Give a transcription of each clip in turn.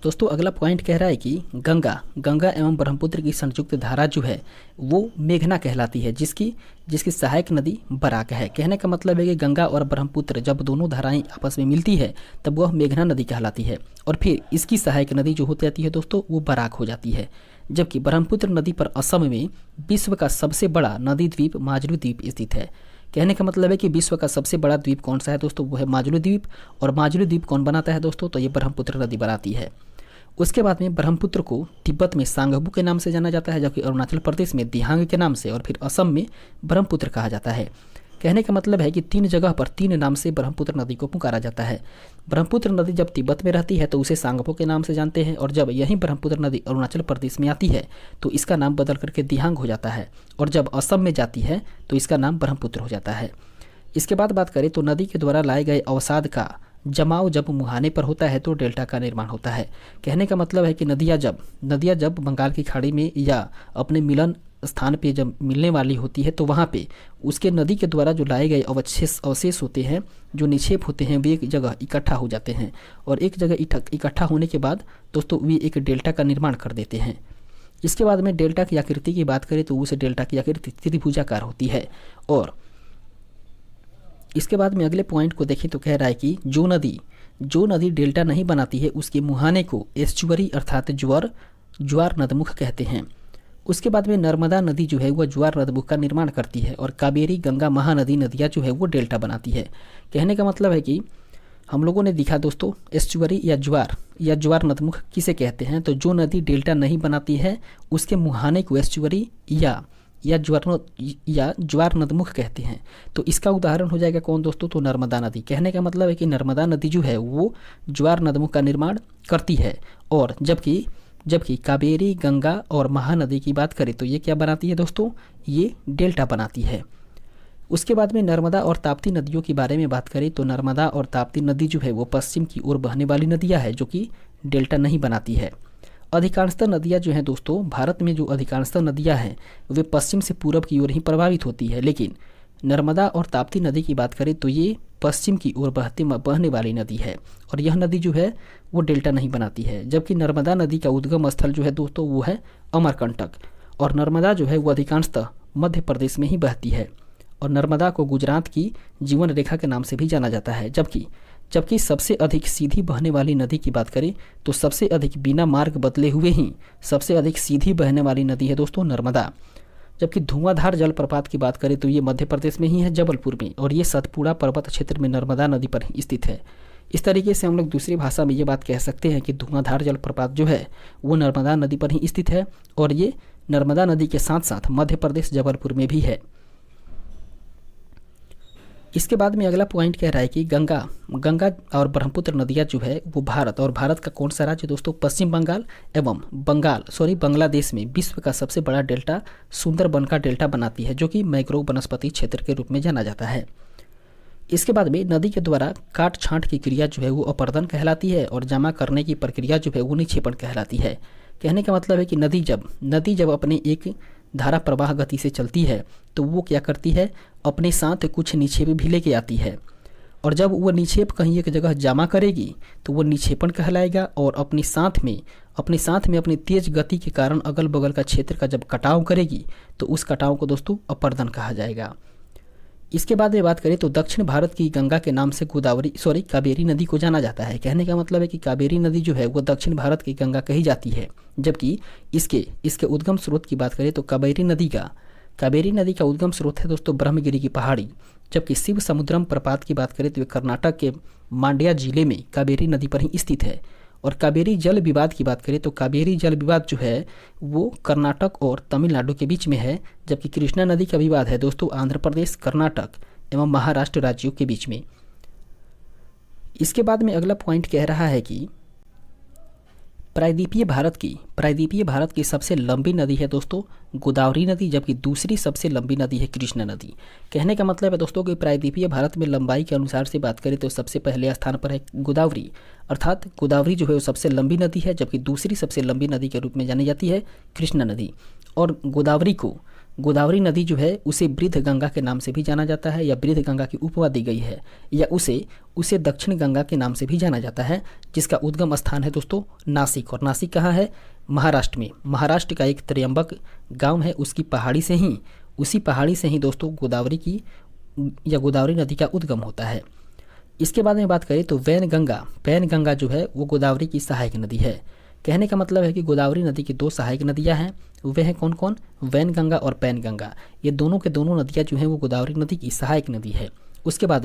दोस्तों अगला पॉइंट कह रहा है कि गंगा गंगा एवं ब्रह्मपुत्र की संयुक्त धारा जो है वो मेघना कहलाती है, जिसकी जिसकी सहायक नदी बराक है। कहने का मतलब है कि गंगा और ब्रह्मपुत्र जब दोनों धाराएं आपस में मिलती है तब वह मेघना नदी कहलाती है, और फिर इसकी सहायक नदी जो होती जाती है दोस्तों वो बराक हो जाती है। जबकि ब्रह्मपुत्र नदी पर असम में विश्व का सबसे बड़ा नदी द्वीप माजुली द्वीप स्थित है। कहने का मतलब है कि विश्व का सबसे बड़ा द्वीप कौन सा है दोस्तों, वो है माजुली द्वीप। और माजुली द्वीप कौन बनाता है दोस्तों, तो ये ब्रह्मपुत्र नदी बनाती है। उसके बाद में ब्रह्मपुत्र को तिब्बत में सांगबू के नाम से जाना जाता है, जबकि अरुणाचल प्रदेश में दिहांग के नाम से, और फिर असम में ब्रह्मपुत्र कहा जाता है। कहने का मतलब है कि 3 जगह पर 3 नाम से ब्रह्मपुत्र नदी को पुकारा जाता है। ब्रह्मपुत्र नदी जब तिब्बत में रहती है तो उसे सांगपो के नाम से जानते हैं, और जब यही ब्रह्मपुत्र नदी अरुणाचल प्रदेश में आती है तो इसका नाम बदल करके दिहांग हो जाता है, और जब असम में जाती है तो इसका नाम ब्रह्मपुत्र हो जाता है। इसके बाद बात करें तो नदी के द्वारा लाए गए अवसाद का जमाव जब मुहाने पर होता है तो डेल्टा का निर्माण होता है। कहने का मतलब है कि नदियाँ जब बंगाल की खाड़ी में या अपने मिलन स्थान पे जब मिलने वाली होती है तो वहाँ पे उसके नदी के द्वारा जो लाए गए अवशेष होते हैं, जो निक्षेप होते हैं, वे एक जगह इकट्ठा हो जाते हैं, और एक जगह इकट्ठा होने के बाद दोस्तों वे एक डेल्टा का निर्माण कर देते हैं। इसके बाद में डेल्टा की आकृति की बात करें तो उस डेल्टा की आकृति त्रिभुजाकार होती है। और इसके बाद में अगले पॉइंट को देखें तो कह रहा है कि जो नदी डेल्टा नहीं बनाती है उसके मुहाने को एस्चुअरी अर्थात ज्वार नदमुख कहते हैं। उसके बाद में नर्मदा नदी जो है वह ज्वार नदमुख का निर्माण करती है, और कावेरी गंगा महानदी नदियाँ जो है वो डेल्टा बनाती है। कहने का मतलब है कि हम लोगों ने दिखा दोस्तों एस्चुअरी या ज्वार नदमुख किसे कहते हैं, तो जो नदी डेल्टा नहीं बनाती है उसके मुहाने को एस्चुअरी या ज्वार नदमुख कहते हैं। तो इसका उदाहरण हो जाएगा कौन दोस्तों, तो नर्मदा नदी। कहने का मतलब है कि नर्मदा नदी जो है वो ज्वार नदमुख का निर्माण करती है, और जबकि कावेरी गंगा और महानदी की बात करें तो ये क्या बनाती है दोस्तों, ये डेल्टा बनाती है। उसके बाद में नर्मदा और ताप्ती नदियों के बारे में बात करें तो नर्मदा और ताप्ती नदी जो है वो पश्चिम की ओर बहने वाली नदियाँ है जो कि डेल्टा नहीं बनाती है। अधिकांशतः नदियाँ जो हैं दोस्तों, भारत में जो अधिकांशतः नदियाँ हैं वे पश्चिम से पूरब की ओर ही प्रभावित होती है, लेकिन नर्मदा और ताप्ती नदी की बात करें तो ये पश्चिम की ओर बहने वाली नदी है, और यह नदी जो है वो डेल्टा नहीं बनाती है। जबकि नर्मदा नदी का उद्गम स्थल जो है दोस्तों वो है अमरकंटक, और नर्मदा जो है वो अधिकांशतः मध्य प्रदेश में ही बहती है, और नर्मदा को गुजरात की जीवन रेखा के नाम से भी जाना जाता है। जबकि सबसे अधिक सीधी बहने वाली नदी की बात करें तो सबसे अधिक बिना मार्ग बदले हुए ही सबसे अधिक सीधी बहने वाली नदी है दोस्तों नर्मदा। जबकि धुआंधार जलप्रपात की बात करें तो ये मध्य प्रदेश में ही है, जबलपुर में, और ये सतपुड़ा पर्वत क्षेत्र में नर्मदा नदी पर ही स्थित है। इस तरीके से हम लोग दूसरी भाषा में ये बात कह सकते हैं कि धुआंधार जलप्रपात जो है वो नर्मदा नदी पर ही स्थित है, और ये नर्मदा नदी के साथ साथ मध्य प्रदेश जबलपुर में भी है। इसके बाद में अगला पॉइंट कह रहा है कि गंगा और ब्रह्मपुत्र नदियाँ जो है वो भारत का कौन सा राज्य दोस्तों, पश्चिम बंगाल एवं बांग्लादेश में विश्व का सबसे बड़ा डेल्टा सुंदरबन का डेल्टा बनाती है, जो कि मैंग्रोव वनस्पति क्षेत्र के रूप में जाना जाता है। इसके बाद में नदी के द्वारा काट छांट की क्रिया जो है वो अपर्दन कहलाती है, और जमा करने की प्रक्रिया जो है वो निक्षेपण कहलाती है। कहने का मतलब है कि नदी जब अपने एक धारा प्रवाह गति से चलती है तो वो क्या करती है, अपने साथ कुछ निक्षेप भी लेके आती है, और जब वो निक्षेप कहीं एक जगह जमा करेगी तो वो निक्षेपण कहलाएगा, और अपने साथ में अपनी तेज गति के कारण अगल बगल का क्षेत्र का जब कटाव करेगी तो उस कटाव को दोस्तों अपर्दन कहा जाएगा। इसके बाद में बात करें तो दक्षिण भारत की गंगा के नाम से कावेरी नदी को जाना जाता है। कहने का मतलब है कि कावेरी नदी जो है वो दक्षिण भारत की गंगा कही जाती है, जबकि इसके उद्गम स्रोत की बात करें तो कावेरी नदी का उद्गम स्रोत है दोस्तों ब्रह्मगिरी की पहाड़ी। जबकि शिव समुद्रम प्रपात की बात करें तो कर्नाटक के मांड्या जिले में कावेरी नदी पर ही स्थित है। और कावेरी जल विवाद की बात करें तो कावेरी जल विवाद जो है वो कर्नाटक और तमिलनाडु के बीच में है, जबकि कृष्णा नदी का विवाद है दोस्तों आंध्र प्रदेश, कर्नाटक एवं महाराष्ट्र राज्यों के बीच में। इसके बाद में अगला पॉइंट कह रहा है कि प्रायद्वीपीय भारत की सबसे लंबी नदी है दोस्तों गोदावरी नदी, जबकि दूसरी सबसे लंबी नदी है कृष्णा नदी। कहने का मतलब है दोस्तों कि प्रायद्वीपीय भारत में लंबाई के अनुसार से बात करें तो सबसे पहले स्थान पर है गोदावरी, अर्थात गोदावरी जो है वो सबसे लंबी नदी है, जबकि दूसरी सबसे लंबी नदी के रूप में जानी जाती है कृष्णा नदी। और गोदावरी नदी जो है उसे वृद्ध गंगा के नाम से भी जाना जाता है, या वृद्ध गंगा की उपमा दी गई है, या उसे दक्षिण गंगा के नाम से भी जाना जाता है, जिसका उद्गम स्थान है दोस्तों नासिक। और नासिक कहाँ है? महाराष्ट्र में। महाराष्ट्र का एक त्र्यंबक गांव है, उसी पहाड़ी से ही दोस्तों गोदावरी नदी का उद्गम होता है। इसके बाद में बात करें तो पैन गंगा जो है वो गोदावरी की सहायक नदी है। कहने का मतलब है कि गोदावरी नदी की 2 सहायक नदियां हैं, वे हैं कौन कौन? वैन गंगा और पैन गंगा। ये दोनों के दोनों नदियां जो हैं वो गोदावरी नदी की सहायक नदी है। उसके बाद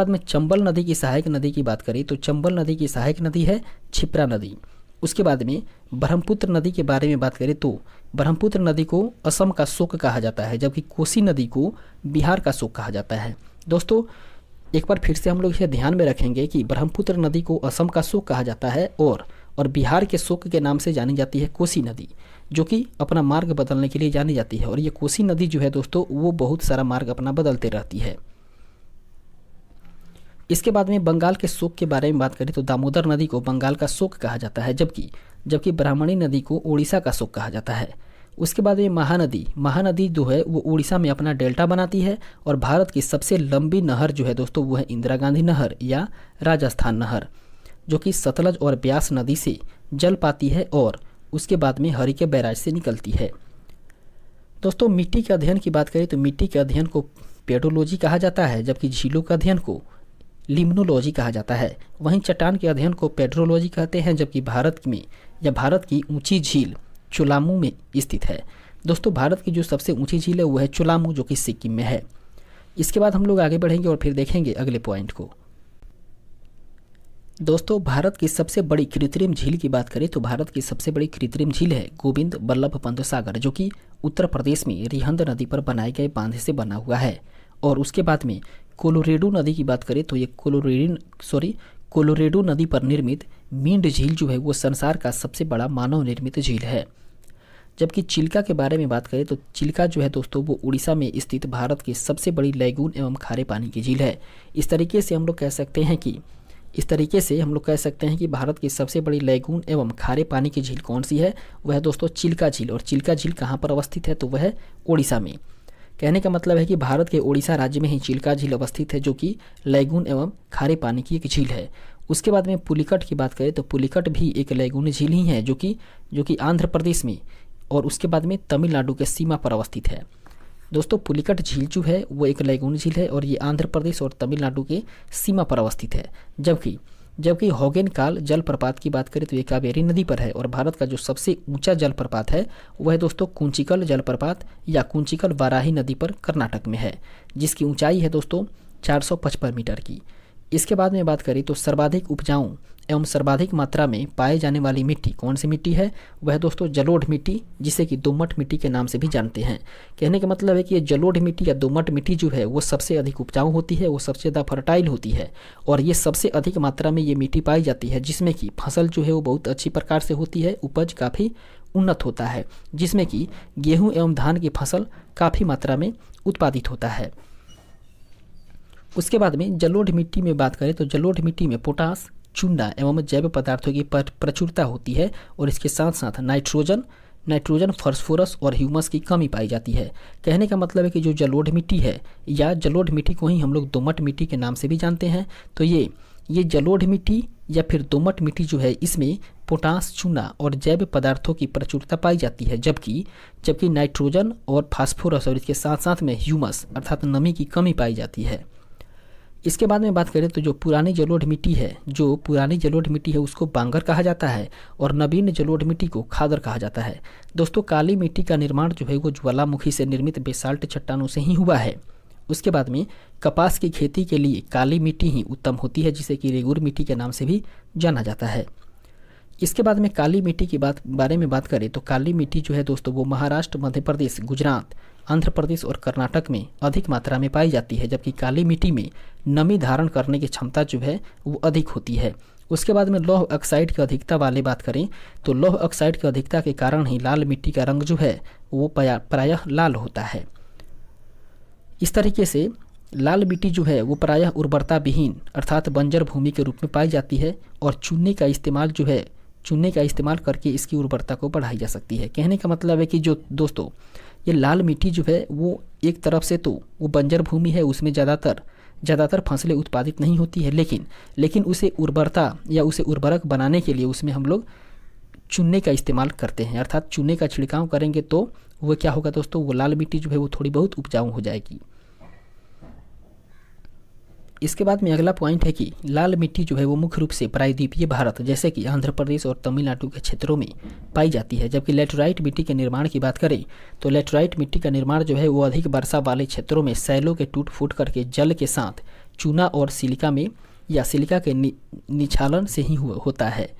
में चंबल नदी की सहायक नदी की बात करें तो चंबल नदी की सहायक नदी है क्षिप्रा नदी। उसके बाद में ब्रह्मपुत्र नदी के बारे में बात करें तो ब्रह्मपुत्र नदी को असम का शोक कहा जाता है, जबकि कोसी नदी को बिहार का शोक कहा जाता है। दोस्तों एक बार फिर से हम लोग इसे ध्यान में रखेंगे कि ब्रह्मपुत्र नदी को असम का शोक कहा जाता है और बिहार के शोक के नाम से जानी जाती है कोसी नदी, जो कि अपना मार्ग बदलने के लिए जानी जाती है। और ये कोसी नदी जो है दोस्तों वो बहुत सारा मार्ग अपना बदलते रहती है। इसके बाद में बंगाल के शोक के बारे में बात करें तो दामोदर नदी को बंगाल का शोक कहा जाता है, जबकि ब्राह्मणी नदी को उड़ीसा का शोक कहा जाता है। उसके बाद में महानदी जो है वो उड़ीसा में अपना डेल्टा बनाती है और भारत की सबसे लंबी नहर जो है दोस्तों वो है इंदिरा गांधी नहर या राजस्थान नहर, जो कि सतलज और ब्यास नदी से जल पाती है और उसके बाद में हरिके बैराज से निकलती है। दोस्तों मिट्टी के अध्ययन की बात करें तो मिट्टी के अध्ययन को पेडोलॉजी कहा जाता है, जबकि झीलों का अध्ययन को लिम्नोलॉजी कहा जाता है। वहीं चट्टान के अध्ययन को पेड्रोलॉजी कहते हैं, जबकि भारत की ऊंची झील चोलामू में स्थित है। दोस्तों भारत की जो सबसे ऊंची झील है वो है चोलामू, जो कि सिक्किम में है। इसके बाद हम लोग आगे बढ़ेंगे और फिर देखेंगे अगले पॉइंट को। दोस्तों भारत की सबसे बड़ी कृत्रिम झील की बात करें तो भारत की सबसे बड़ी कृत्रिम झील है गोविंद बल्लभ पंत सागर, जो कि उत्तर प्रदेश में रिहंद नदी पर बनाए गए बांध से बना हुआ है। और उसके बाद में कोलोरेडो नदी की बात करें तो ये कोलोरेडो नदी पर निर्मित मींड झील जो है वो संसार का सबसे बड़ा मानव निर्मित झील है। जबकि चिल्का के बारे में बात करें तो चिल्का जो है दोस्तों वो उड़ीसा में स्थित भारत की सबसे बड़ी लैगून एवं खारे पानी की झील है। इस तरीके से हम लोग कह सकते हैं कि भारत की सबसे बड़ी लैगून एवं खारे पानी की झील कौन सी है? वह है दोस्तों चिल्का झील। और चिल्का झील कहाँ पर अवस्थित है? तो वह है उड़ीसा में। कहने का मतलब है कि भारत के उड़ीसा राज्य में ही चिल्का झील अवस्थित है, जो कि लैगून एवं खारे पानी की एक झील है। उसके बाद में पुलिकट की बात करें तो पुलिकट भी एक लैगून झील ही है, जो कि आंध्र प्रदेश में और उसके बाद में तमिलनाडु के सीमा पर अवस्थित है। दोस्तों पुलिकट झील जो है वो एक लैगून झील है और ये आंध्र प्रदेश और तमिलनाडु के सीमा पर अवस्थित है। जबकि होगेनकाल जलप्रपात की बात करें तो ये कावेरी नदी पर है। और भारत का जो सबसे ऊंचा जलप्रपात है वह है दोस्तों कुंचिकल जलप्रपात या कुंचिकल वाराही नदी पर कर्नाटक में है, जिसकी ऊंचाई है दोस्तों 455 मीटर की। इसके बाद में बात करें तो सर्वाधिक उपजाऊ एवं सर्वाधिक मात्रा में पाए जाने वाली मिट्टी कौन सी मिट्टी है? वह दोस्तों जलोढ़ मिट्टी, जिसे कि दोमट मिट्टी के नाम से भी जानते हैं। कहने का मतलब है कि ये जलोढ़ मिट्टी या दोमट मिट्टी जो है वो सबसे अधिक उपजाऊ होती है, वो सबसे ज़्यादा फर्टाइल होती है और ये सबसे अधिक मात्रा में ये मिट्टी पाई जाती है, जिसमें कि फसल जो है वो बहुत अच्छी प्रकार से होती है, उपज काफ़ी उन्नत होता है, जिसमें कि गेहूँ एवं धान की फसल काफ़ी मात्रा में उत्पादित होता है। उसके बाद में जलोढ़ मिट्टी में बात करें तो जलोढ़ मिट्टी में पोटास, चूना एवं जैव पदार्थों की प्रचुरता होती है और इसके साथ साथ नाइट्रोजन, फास्फोरस और ह्यूमस की कमी पाई जाती है। कहने का मतलब है कि जो जलोढ़ मिट्टी है या जलोढ़ मिट्टी को ही हम लोग दोमट मिट्टी के नाम से भी जानते हैं, तो ये जलोढ़ मिट्टी या फिर दोमट मिट्टी जो है इसमें पोटास, चूना और जैव पदार्थों की प्रचुरता पाई जाती है, जबकि नाइट्रोजन और फास्फोरस और इसके साथ साथ में ह्यूमस अर्थात नमी की कमी पाई जाती है। इसके बाद में बात करें तो जो पुरानी जलोढ़ मिट्टी है उसको बांगर कहा जाता है और नवीन जलोढ़ मिट्टी को खादर कहा जाता है। दोस्तों काली मिट्टी का निर्माण जो है वो ज्वालामुखी से निर्मित बेसाल्ट चट्टानों से ही हुआ है। उसके बाद में कपास की खेती के लिए काली मिट्टी ही उत्तम होती है, जिसे कि रेगुर मिट्टी के नाम से भी जाना जाता है। इसके बाद में काली मिट्टी की बारे में बात करें तो काली मिट्टी जो है दोस्तों वो महाराष्ट्र, मध्य प्रदेश, गुजरात, आंध्र प्रदेश और कर्नाटक में अधिक मात्रा में पाई जाती है, जबकि काली मिट्टी में नमी धारण करने की क्षमता जो है वो अधिक होती है। उसके बाद में लौह ऑक्साइड की अधिकता वाले बात करें तो लौह ऑक्साइड की अधिकता के कारण ही लाल मिट्टी का रंग जो है वो प्रायः लाल होता है। इस तरीके से लाल मिट्टी जो है वो प्रायः उर्वरता विहीन अर्थात बंजर भूमि के रूप में पाई जाती है और चूने का इस्तेमाल करके इसकी उर्वरता को बढ़ाई जा सकती है। कहने का मतलब है कि जो दोस्तों ये लाल मिट्टी जो है वो एक तरफ से तो वो बंजर भूमि है, उसमें ज़्यादातर फसलें उत्पादित नहीं होती है, लेकिन उसे उर्वरता या उसे उर्वरक बनाने के लिए उसमें हम लोग चूने का इस्तेमाल करते हैं, अर्थात चूने का छिड़काव करेंगे तो वो क्या होगा दोस्तों, वो लाल मिट्टी जो है वो थोड़ी बहुत उपजाऊ हो जाएगी। इसके बाद में अगला पॉइंट है कि लाल मिट्टी जो है वो मुख्य रूप से प्रायद्वीपीय भारत जैसे कि आंध्र प्रदेश और तमिलनाडु के क्षेत्रों में पाई जाती है। जबकि लेटराइट मिट्टी के निर्माण की बात करें तो लेटराइट मिट्टी का निर्माण जो है वो अधिक वर्षा वाले क्षेत्रों में सैलों के टूट फूट करके जल के साथ चूना और सिलिका में या सिलिका के निछालन से ही होता है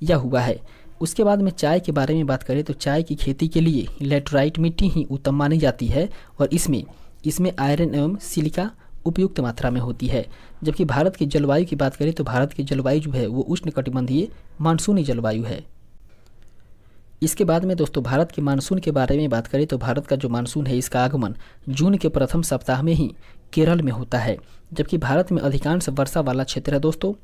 या हुआ है। उसके बाद में चाय के बारे में बात करें तो चाय की खेती के लिए लेटराइट मिट्टी ही उत्तम मानी जाती है और इसमें आयरन एवं सिलिका उपयुक्त मात्रा में होती है। जबकि भारत की जलवायु की बात करें तो भारत की जलवायु जो है वो उष्णकटिबंधीय मानसूनी जलवायु है। इसके बाद में दोस्तों भारत के मानसून के बारे में बात करें तो भारत का जो मानसून है इसका आगमन जून के प्रथम सप्ताह में ही केरल में होता है। जबकि भारत में अधिकांश वर्षा वाला क्षेत्र है दोस्तों,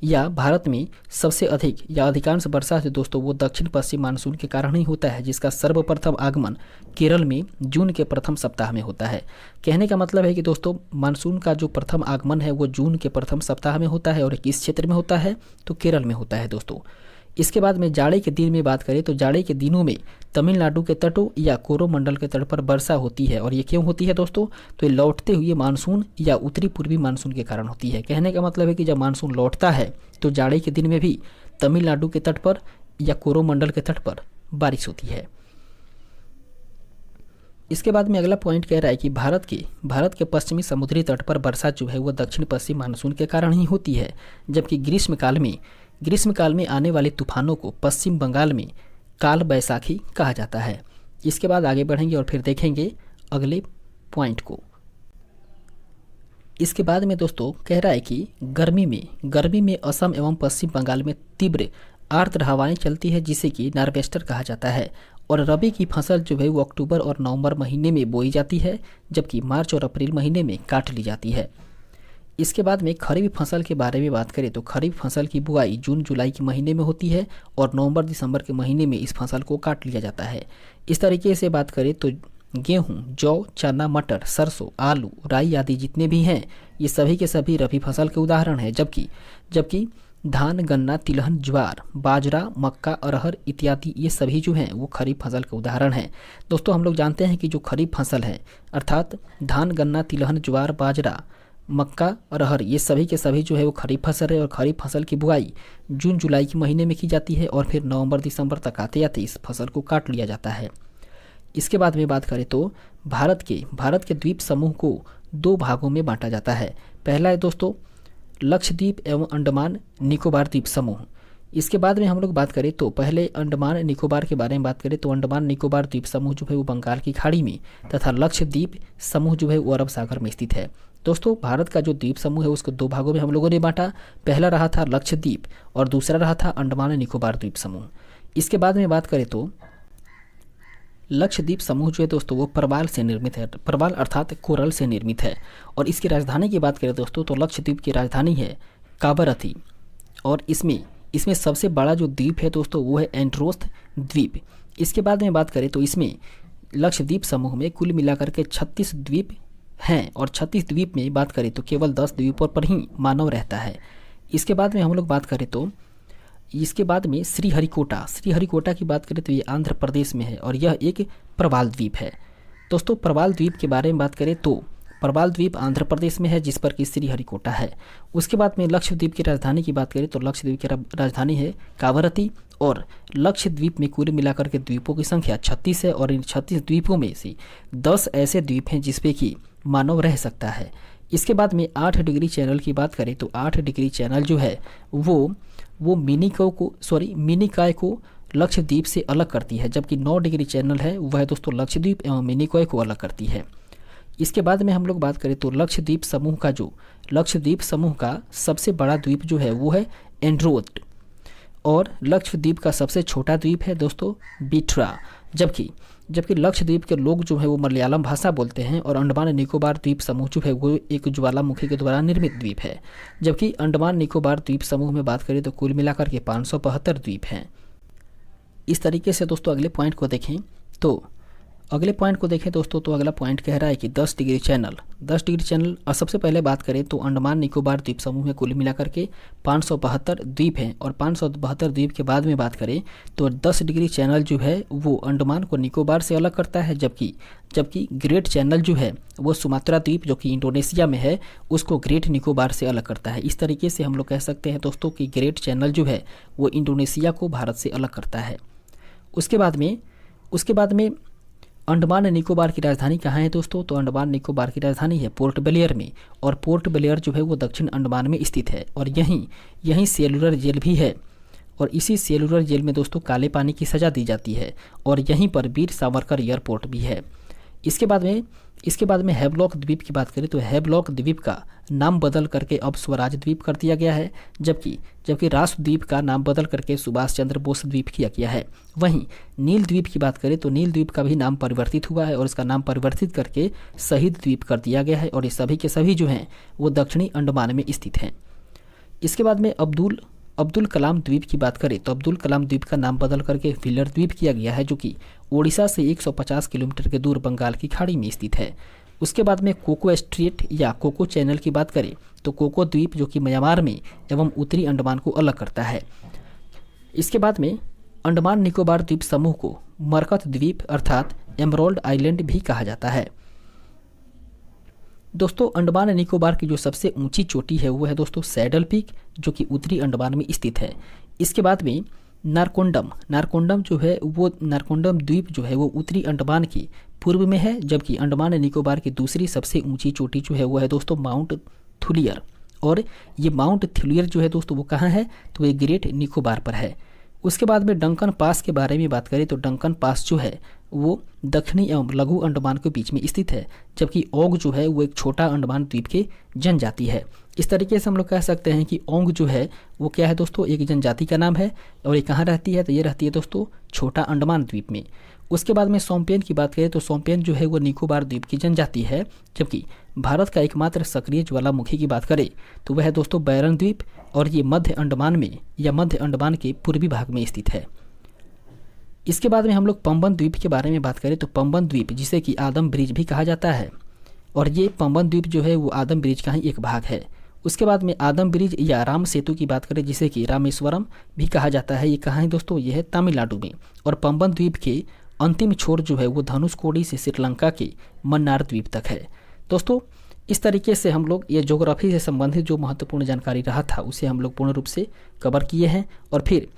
या भारत में सबसे अधिक या अधिकांश वर्षा से दोस्तों वो दक्षिण पश्चिम मानसून के कारण ही होता है, जिसका सर्वप्रथम आगमन केरल में जून के प्रथम सप्ताह में होता है। कहने का मतलब है कि दोस्तों मानसून का जो प्रथम आगमन है वो जून के प्रथम सप्ताह में होता है और किस क्षेत्र में होता है तो केरल में होता है दोस्तों। इसके बाद में जाड़े के दिन में बात करें तो जाड़े के दिनों में तमिलनाडु के तटों या कोरोमंडल के तट पर वर्षा होती है और ये क्यों होती है दोस्तों, तो ये लौटते हुए मानसून या उत्तरी पूर्वी मानसून के कारण होती है। कहने का मतलब है कि जब मानसून लौटता है तो जाड़े के दिन में भी तमिलनाडु के तट पर या कोरोमंडल के तट पर बारिश होती है। इसके बाद में अगला पॉइंट कह रहा है कि भारत के पश्चिमी समुद्री तट पर वर्षा जो है वो दक्षिण पश्चिम मानसून के कारण ही होती है। जबकि ग्रीष्मकाल में आने वाले तूफानों को पश्चिम बंगाल में काल बैसाखी कहा जाता है। इसके बाद आगे बढ़ेंगे और फिर देखेंगे अगले पॉइंट को। इसके बाद में दोस्तों कह रहा है कि गर्मी में असम एवं पश्चिम बंगाल में तीव्र आर्द्र हवाएं चलती है जिसे कि नार्वेस्टर कहा जाता है और रबी की फसल जो है वो अक्टूबर और नवंबर महीने में बोई जाती है, जबकि मार्च और अप्रैल महीने में काट ली जाती है। इसके बाद में खरीफ फसल के बारे में बात करें तो खरीफ फसल की बुआई जून जुलाई के महीने में होती है और नवंबर दिसंबर के महीने में इस फसल को काट लिया जाता है। इस तरीके से बात करें तो गेहूं, जौ, चना, मटर, सरसों, आलू, राई आदि जितने भी हैं ये सभी के सभी रबी फसल के उदाहरण हैं। जबकि धान, गन्ना, तिलहन, ज्वार, बाजरा, मक्का, अरहर इत्यादि ये सभी जो हैं वो खरीफ फसल के उदाहरण हैं। दोस्तों हम लोग जानते हैं कि जो खरीफ फसल है अर्थात धान, गन्ना, तिलहन, ज्वार, बाजरा, मक्का, अरहर ये सभी के सभी जो है वो खरीफ फसल है और खरीफ फसल की बुआई जून जुलाई के महीने में की जाती है और फिर नवंबर दिसंबर तक आते आते इस फसल को काट लिया जाता है। इसके बाद में बात करें तो भारत के द्वीप समूह को दो भागों में बांटा जाता है। पहला है दोस्तों लक्षद्वीप एवं अंडमान निकोबार द्वीप समूह। इसके बाद में हम लोग बात करें तो पहले अंडमान निकोबार के बारे में बात करें तो अंडमान निकोबार द्वीप समूह जो है वो बंगाल की खाड़ी में तथा लक्षद्वीप समूह जो है वो अरब सागर में स्थित है। दोस्तों भारत का जो द्वीप समूह है उसको दो भागों में हम लोगों ने बांटा। पहला रहा था लक्षद्वीप और दूसरा रहा था अंडमान निकोबार द्वीप समूह। इसके बाद में बात करें तो लक्षद्वीप समूह जो है दोस्तों वो प्रवाल से निर्मित है, प्रवाल अर्थात कोरल से निर्मित है। और इसकी राजधानी की बात करें दोस्तों तो लक्षद्वीप की राजधानी है कावरत्ती और इसमें सबसे बड़ा जो द्वीप है दोस्तों वो है एंड्रोथ द्वीप। इसके बाद में बात करें तो इसमें लक्षद्वीप समूह में कुल मिलाकर के 36 द्वीप हैं और 36 द्वीप में बात करें तो केवल 10 द्वीपों पर ही मानव रहता है। इसके बाद में हम लोग बात करें तो इसके बाद में श्रीहरिकोटा की बात करें तो ये आंध्र प्रदेश में है और यह एक प्रवाल द्वीप है। दोस्तों प्रवाल द्वीप के बारे में बात करें तो प्रवाल द्वीप आंध्र प्रदेश में है जिस पर कि श्रीहरिकोटा है। उसके बाद में लक्षद्वीप की राजधानी की बात करें तो लक्षद्वीप की राजधानी है कावरत्ती और लक्षद्वीप में कुल मिलाकर के द्वीपों की संख्या 36 है और इन 36 द्वीपों में से 10 ऐसे द्वीप हैं जिसपे कि मानव रह सकता है। इसके बाद में 8 डिग्री चैनल की बात करें तो 8 डिग्री चैनल जो है वो मिनिकॉय को लक्षद्वीप से अलग करती है, जबकि 9 डिग्री चैनल है वह दोस्तों लक्षद्वीप एवं मिनिकॉय को अलग करती है। इसके बाद में हम लोग बात करें तो लक्षद्वीप समूह का सबसे बड़ा द्वीप जो है वो है एंड्रोथ और लक्षद्वीप का सबसे छोटा द्वीप है दोस्तों बिट्रा। जबकि लक्षद्वीप के लोग जो है वो मलयालम भाषा बोलते हैं और अंडमान निकोबार द्वीप समूह जो है वो एक ज्वालामुखी के द्वारा निर्मित द्वीप है। जबकि अंडमान निकोबार द्वीप समूह में बात करें तो कुल मिलाकर के 572 द्वीप हैं। इस तरीके से दोस्तों अगले पॉइंट को देखें तो अगले पॉइंट को देखें दोस्तों, तो अगला पॉइंट कह रहा है कि 10 डिग्री चैनल। 10 डिग्री चैनल, और सबसे पहले बात करें तो अंडमान निकोबार द्वीप समूह में कुल मिलाकर के 572 द्वीप हैं, और 572 द्वीप के बाद में बात करें तो 10 डिग्री चैनल जो है वो अंडमान को निकोबार से अलग करता है, जबकि ग्रेट चैनल जो है वो सुमात्रा द्वीप जो कि इंडोनेशिया में है उसको ग्रेट निकोबार से अलग करता है। इस तरीके से हम लोग कह सकते हैं दोस्तों कि ग्रेट चैनल जो है वो इंडोनेशिया को भारत से अलग करता है। उसके बाद में अंडमान निकोबार की राजधानी कहाँ है दोस्तों, तो अंडमान निकोबार की राजधानी है पोर्ट ब्लेयर में, और पोर्ट ब्लेयर जो है वो दक्षिण अंडमान में स्थित है, और यहीं सेलुलर जेल भी है, और इसी सेलुलर जेल में दोस्तों काले पानी की सज़ा दी जाती है, और यहीं पर वीर सावरकर एयरपोर्ट भी है। इसके बाद में हैवलॉक द्वीप की बात करें तो हैवलॉक द्वीप का नाम बदल करके अब स्वराज द्वीप कर दिया गया है, जबकि राष्ट्र द्वीप का नाम बदल करके सुभाष चंद्र बोस द्वीप किया गया है। वहीं नील द्वीप की बात करें तो नील द्वीप का भी नाम परिवर्तित हुआ है, और इसका नाम परिवर्तित करके शहीद द्वीप कर दिया गया है, और ये सभी के सभी जो हैं वो दक्षिणी अंडमान में स्थित हैं। इसके बाद में अब्दुल कलाम द्वीप की बात करें तो अब्दुल कलाम द्वीप का नाम बदल करके व्हीलर द्वीप किया गया है, जो कि ओडिशा से 150 किलोमीटर के दूर बंगाल की खाड़ी में स्थित है। उसके बाद में कोको स्ट्रेट या कोको चैनल की बात करें तो कोको द्वीप जो कि म्यांमार में एवं उत्तरी अंडमान को अलग करता है। इसके बाद में अंडमान निकोबार द्वीप समूह को मरकत द्वीप अर्थात एमरोल्ड आइलैंड भी कहा जाता है। दोस्तों अंडमान निकोबार की जो सबसे ऊंची चोटी है वो है दोस्तों सैडल पीक, जो कि उत्तरी अंडमान में स्थित है। इसके बाद में नारकोंडम जो है वो नारकोंडम द्वीप जो है वो उत्तरी अंडमान की पूर्व में है, जबकि अंडमान निकोबार की दूसरी सबसे ऊंची चोटी जो है वो है दोस्तों माउंट थुलियर, और ये माउंट थुलियर जो है दोस्तों वो कहाँ है, तो ये ग्रेट निकोबार पर है। उसके बाद में डंकन पास के बारे में बात करें तो डंकन पास जो है वो दक्षिणी एवं लघु अंडमान के बीच में स्थित है, जबकि ओंग जो है वो एक छोटा अंडमान द्वीप की जनजाति है। इस तरीके से हम लोग कह सकते हैं कि ओंग जो है वो क्या है दोस्तों, एक जनजाति का नाम है, और ये कहाँ रहती है, तो ये रहती है दोस्तों छोटा अंडमान द्वीप में। उसके बाद में सोमपेन की बात करें तो सोमपेन जो है वो निकोबार द्वीप की जनजाति है, जबकि भारत का एकमात्र सक्रिय ज्वालामुखी की बात करें तो वह है दोस्तों बैरन द्वीप, और ये मध्य अंडमान में या मध्य अंडमान के पूर्वी भाग में स्थित है। इसके बाद में हम लोग पंबन द्वीप के बारे में बात करें तो पंबन द्वीप जिसे कि आदम ब्रिज भी कहा जाता है, और ये पंबन द्वीप जो है वो आदम ब्रिज का ही एक भाग है। उसके बाद में आदम ब्रिज या राम सेतु की बात करें जिसे कि रामेश्वरम भी कहा जाता है, ये कहाँ है दोस्तों, ये है तमिलनाडु में। और पंबन द्वीप के अंतिम छोर जो है वो धनुषकोडी से श्रीलंका के मन्नार द्वीप तक है। दोस्तों इस तरीके से हम लोग ये ज्योग्राफी से संबंधित जो महत्वपूर्ण जानकारी रहा था उसे हम लोग पूर्ण रूप से कवर किए हैं, और फिर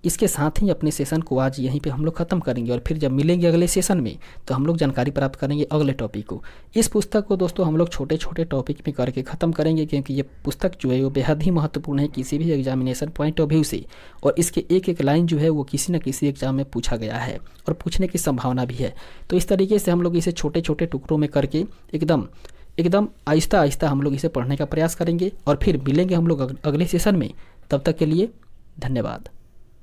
इसके साथ ही अपने सेशन को आज यहीं पे हम लोग ख़त्म करेंगे, और फिर जब मिलेंगे अगले सेशन में तो हम लोग जानकारी प्राप्त करेंगे अगले टॉपिक को। इस पुस्तक को दोस्तों हम लोग छोटे छोटे टॉपिक में करके ख़त्म करेंगे, क्योंकि ये पुस्तक जो है वो बेहद ही महत्वपूर्ण है किसी भी एग्जामिनेशन पॉइंट ऑफ व्यू से, और इसके एक एक लाइन जो है वो किसी न किसी एग्जाम में पूछा गया है और पूछने की संभावना भी है। तो इस तरीके से हम लोग इसे छोटे छोटे टुकड़ों में करके एकदम आहिस्ता आहिस्ता हम लोग इसे पढ़ने का प्रयास करेंगे, और फिर मिलेंगे हम लोग अगले सेशन में। तब तक के लिए धन्यवाद।